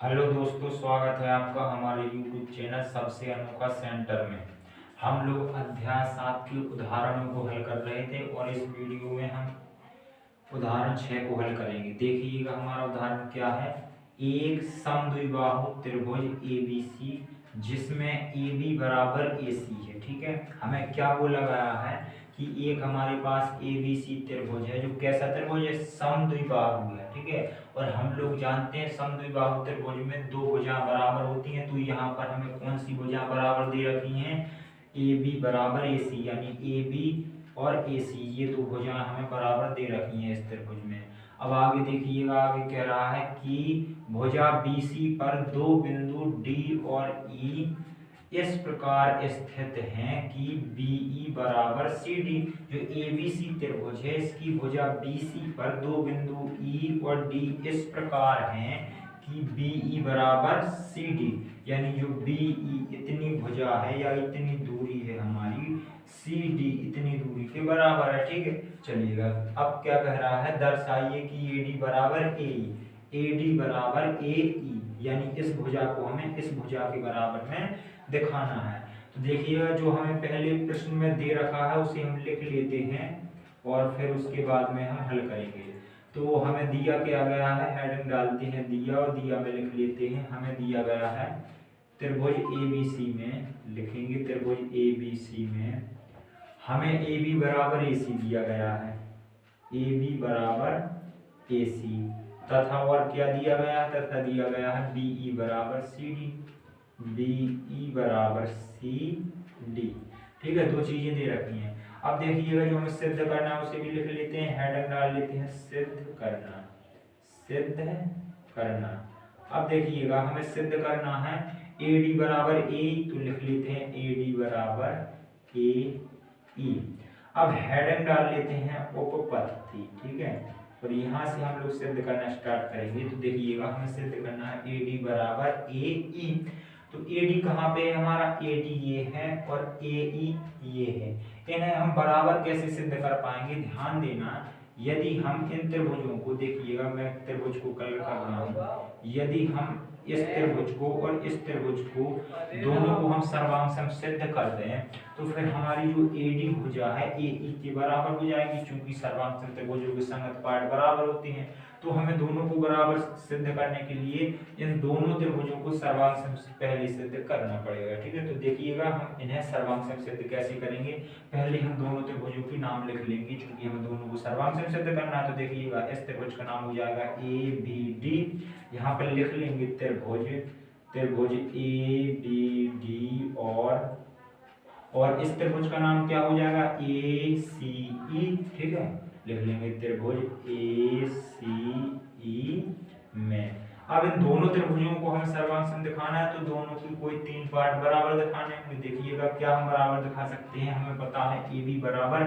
Hello दोस्तों, स्वागत है आपका हमारे YouTube चैनल सबसे अनोखा सेंटर में। हम लोग अध्याय 7 के उदाहरणों को हल कर रहे थे और इस वीडियो में हम उदाहरण 6 को हल करेंगे। देखिएगा हमारा उदाहरण क्या है। एक समद्विबाहु त्रिभुज ABC जिसमें AB बराबर AC है। ठीक है, हमें क्या वो लगाया है कि एक हमारे पास ABC त्रिभुज है जो कैसा त्रिभुज है, समद्विबाहु है। ठीक है, और हम लोग जानते हैं समद्विबाहु त्रिभुज में दो भुजा बराबर होती हैं। तो यहाँ पर हमें कौन सी भुजा बराबर दे रखी हैं, AB बराबर AC, यानी AB और AC ये दो भुजाएं हमें बराबर दे रखी हैं इस त्रिभुज में। अब आगे देखिएगा, आगे कह रहा है कि भुजा BC पर दो बिंदु D और E इस प्रकार स्थित हैं कि BE बराबर CD। जो ABC त्रिभुज है इसकी भुजा BC पर दो बिंदु E और D इस प्रकार हैं कि BE बराबर CD, यानी जो BE इतनी भुजा है या इतनी दूरी है हमारी, CD इतनी दूरी के बराबर है। ठीक है, चलिएगा अब क्या कह रहा है, दर्शाइए कि AD बराबर AE, AD बराबर AE, यानी इस भुजा को हमें इस भुजा के बराबर में दिखाना है। तो देखिएगा जो हमें पहले प्रश्न में दे रखा है उसे हम लिख लेते हैं और फिर उसके बाद में हम हल करेंगे। तो हमें दिया क्या गया है, हेडिंग डालते हैं दिया और दिया में लिख लेते हैं। हमें दिया गया है त्रिभुज ABC में, लिखेंगे त्रिभुज ABC में हमें AB बराबर AC दिया गया है, AB बराबर AC, तथा और क्या दिया गया है, तथा दिया गया है BE बराबर CD, BE बराबर CD। ठीक है, दो चीजें दे रखी हैं। अब देखिएगा जो हमें सिद्ध करना है उसे भी लिख लेते हैं, हेडिंग डाल लेते हैं सिद्ध करना, सिद्ध करना। अब देखिएगा हमें सिद्ध करना है AD बराबर AE, तो लिख लेते हैं AD बराबर AE। अब हेडिंग डाल लेते हैं उपपत्ति। ठीक है, और यहाँ से हम लोग सिद्ध करना स्टार्ट करेंगे। तो देखिएगा हमें सिद्ध करना है AD बराबर AE। तो AD कहाँ पे है हमारा, AD ये है और AE ये है। इन्हें हम बराबर कैसे सिद्ध कर पाएंगे, ध्यान देना। यदि हम इन त्रिभुजों को, देखिएगा मैं त्रिभुज को कलर कर रहा हूँ, यदि हम इस त्रिभुज को और इस त्रिभुज को दोनों को हम सर्वांग सिद्ध कर दें तो फिर हमारी जो AD भुजा है AE के बराबर हो जाएगी, क्योंकि सर्वांग त्रिभुजों के संगत पार्ट बराबर होते हैं। तो हमें दोनों को बराबर सिद्ध करने के लिए इन दोनों त्रिभुजों को सर्वांग पहले सिद्ध करना पड़ेगा। ठीक है, तो देखिएगा हम इन्हें सर्वांग सिद्ध कैसे करेंगे। पहले हम दोनों त्रिभुजों के नाम लिख लेंगे, क्योंकि हमें दोनों को सर्वांग सिद्ध करना है। तो देखिएगा इस त्रिभुज का नाम हो जाएगा ABD, यहाँ पर लिख लेंगे त्रिभुज, त्रिभुज ABD, और इस त्रिभुज का नाम क्या हो जाएगा, ACE। ठीक है, लिख लेंगे त्रिभुज ACE में। अब इन दोनों त्रिभुजों को हमें सर्वांग दिखाना है, तो दोनों की कोई तीन पार्ट बराबर दिखाने होंगे। देखिएगा क्या हम बराबर दिखा सकते हैं, हमें पता है AB बराबर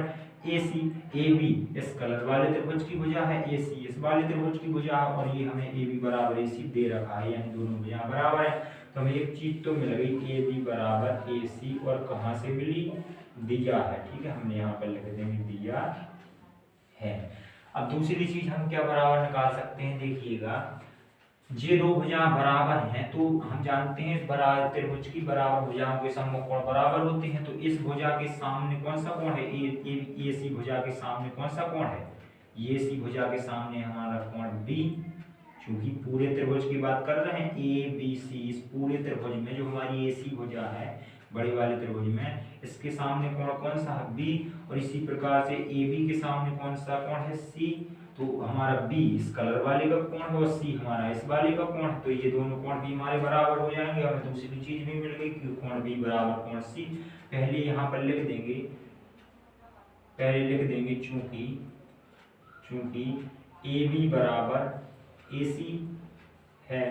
AC, AB इस कलर वाले त्रिभुज की भुजा है, AC इस वाले त्रिभुज की भुजा है, और ये हमें AB बराबर AC दे रखा है, यानी दोनों भुजा बराबर है। तो हमें एक चीज तो मिल गई, AB बराबर AC, और कहाँ से मिली, दिया है। ठीक है, हमने यहाँ पर लिख देंगे दिया है। अब दूसरी चीज हम क्या बराबर निकाल सकते हैं, देखिएगा ये दो भुजाएं बराबर हैं, तो हम जानते हैं बराबर त्रिभुज की बराबर भुजाओं के सम्मुख कोण बराबर होते हैं। तो इस भुजा के सामने कौन सा कोण है, AC भुजा के सामने कौन सा कोण है, AC भुजा के सामने हमारा कोण B। क्योंकि पूरे त्रिभुज की बात कर रहे हैं ABC, इस पूरे त्रिभुज में जो हमारी AC भुजा है बड़े वाले त्रिभुज में, इसके सामने कोण कौन सा है, B। और इसी प्रकार से AB के सामने कौन सा कोण है, C। तो हमारा B इस कलर वाले का कोण है और C हमारा इस वाले का कोण है, तो ये दोनों कोण भी हमारे बराबर हो जाएंगे। हमें दूसरी चीज भी मिल गई कि कोण B बराबर कोण C। पहले यहाँ पर लिख देंगे, पहले लिख देंगे चूंकि AB बराबर AC है,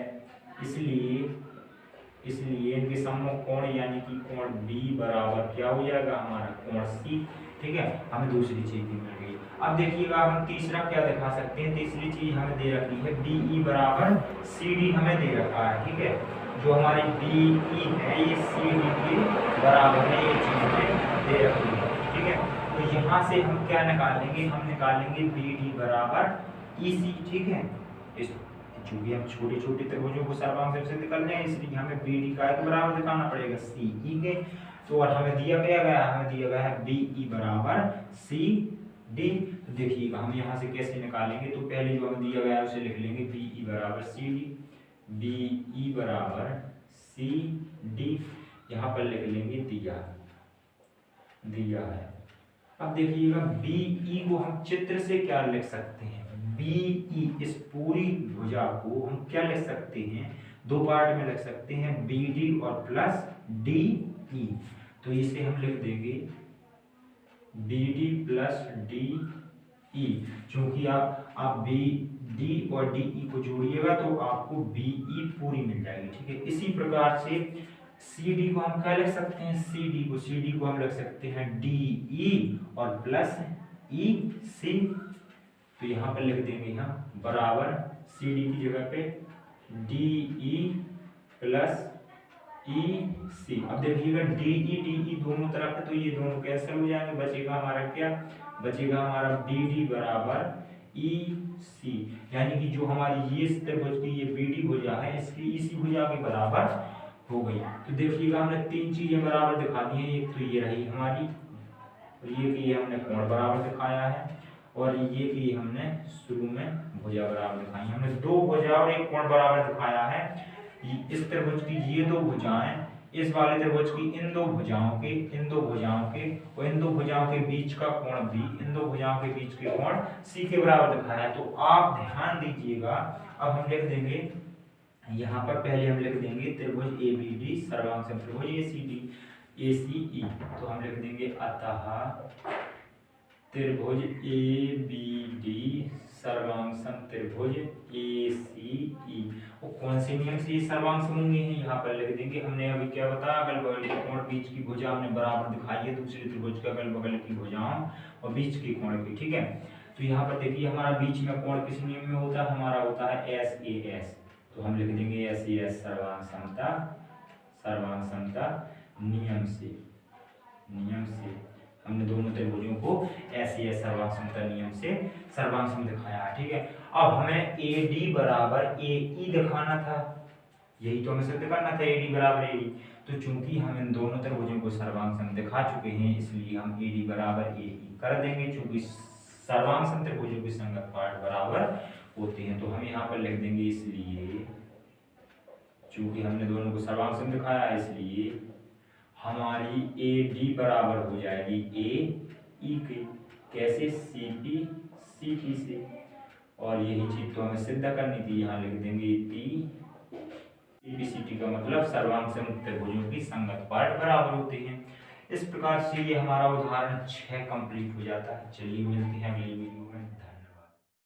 इसलिए इनके सम्मुख कोण यानी कि कोण B बराबर क्या हो जाएगा, हमारा कोण C। ठीक है, हमें दूसरी चीज भी मिल गई। अब देखिएगा हम तीसरा क्या दिखा सकते हैं, तीसरी चीज हमें दे रखी है BE बराबर CD, हमें दे रखा है। ठीक है, जो हमारी BE है ये CD के बराबर है, ये चीज हमें दे रखी है। ठीक है, तो यहाँ से हम क्या निकालेंगे, हम निकालेंगे BD बराबर EC। ठीक है, चूंकि हम छोटे छोटे त्रिभुजों को सर्वांग से सिद्ध कर रहे हैं इसलिए हमें बी डी का बराबर दिखाना पड़ेगा सी ई के। तो और हमें दिया गया है बी ई बराबर सी डी। तो देखिएगा हम यहाँ से कैसे निकालेंगे, तो पहले जो हमें दिया गया है उसे लिख लेंगे बी ई बराबर सी डी, बी ई बराबर सी डी, यहाँ पर लिख लेंगे दिया है। अब देखिएगा बी ई को हम चित्र से क्या लिख सकते हैं, बी ई इस पूरी भुजा को हम क्या लिख सकते हैं, दो पार्ट में लिख सकते हैं बी डी और प्लस डी ई। तो इसे हम लिख देंगे B D plus D E. चूंकि आप बी डी और डी ई को जोड़िएगा तो आपको बी ई पूरी मिल जाएगी, ठीक है। इसी प्रकार से सी डी को हम क्या लिख सकते हैं, सी डी को हम लिख सकते हैं डी ई और प्लस ई सी। तो यहाँ पर लिख देंगे हम बराबर सी डी की जगह पे डी ई प्लस ई सी। अब देखिएगा डी ई दोनों तरफ है तो ये दोनों कैंसिल हो जाएंगे, बचेगा हमारा क्या, बचेगा हमारा बी डी बराबर ई सी। यानी कि जो हमारी ये त्रिभुज की ये बी डी भुजा है इसकी इसी भुजा के बराबर हो गई। तो देखिएगा हमने तीन चीजें बराबर दिखा दी हैं, एक तो ये रही हमारी, ये कि हमने कोण बराबर दिखाया है, और ये कि हमने शुरू में भुजा बराबर दिखाई। हमने दो भुजा और एक कोण बराबर दिखाया है। इस त्रिभुज की ये दो भुजाएं, इस वाले त्रिभुज की इन दो भुजाओं के और इन दो भुजाओं के बीच का कोण भी, इन दो भुजाओं के बीच के कोण सी के बराबर दिखाया है। तो आप ध्यान दीजिएगा, अब हम लिख देंगे यहाँ पर, पहले हम लिख देंगे त्रिभुज ए बी डी सर्वांग सम त्रिभुज ए सी डी ए सी ई। तो हम लिख देंगे अतः त्रिभुज ए बी डी सर्वांग सम त्रिभुज ए सी ई। और कौन से नियम से ये सर्वांग सम होंगे हैं यहाँ पर लिख देंगे। हमने अभी क्या बताया, अगल बगल के कोण बीच की भुजा हमने बराबर दिखाई है दूसरे त्रिभुज के अगल बगल की भुजाओं और बीच के कोण की, ठीक है। तो यहाँ पर देखिए हमारा बीच में कोण किस नियम में होता है, हमारा होता है एस ए एस। तो हम लिख देंगे एस ए एस सर्वांग समता नियम से हमने दोनों त्रिभुजों को ऐसे सर्वांग समता नियम से सर्वांग सम दिखाया है, ठीक है। अब हमें ए डी बराबर ए ई दिखाना था, यही तो हमें सिद्ध करना था, ए डी बराबर ए ई। तो चूंकि हम इन दोनों त्रिभुजों को सर्वांग सम दिखा चुके हैं इसलिए हम ए डी बराबर ए ई कर देंगे। चूंकि सर्वांग सम त्रिभुजों की संगत पार्ट बराबर होते हैं तो हम यहाँ पर लिख देंगे, इसलिए चूंकि हमने दोनों को सर्वांग सम दिखाया इसलिए हमारी ए डी बराबर हो जाएगी ए ई के, कैसे, सी पी से। और यही चीज तो हमें सिद्ध करनी थी, यहाँ लिख देंगे सी टी का मतलब सर्वांग सम त्रिभुजों की संगत पार्ट बराबर होते हैं। इस प्रकार से ये हमारा उदाहरण 6 कंप्लीट हो जाता है। चलिए मिलते हैं अगली वीडियो में।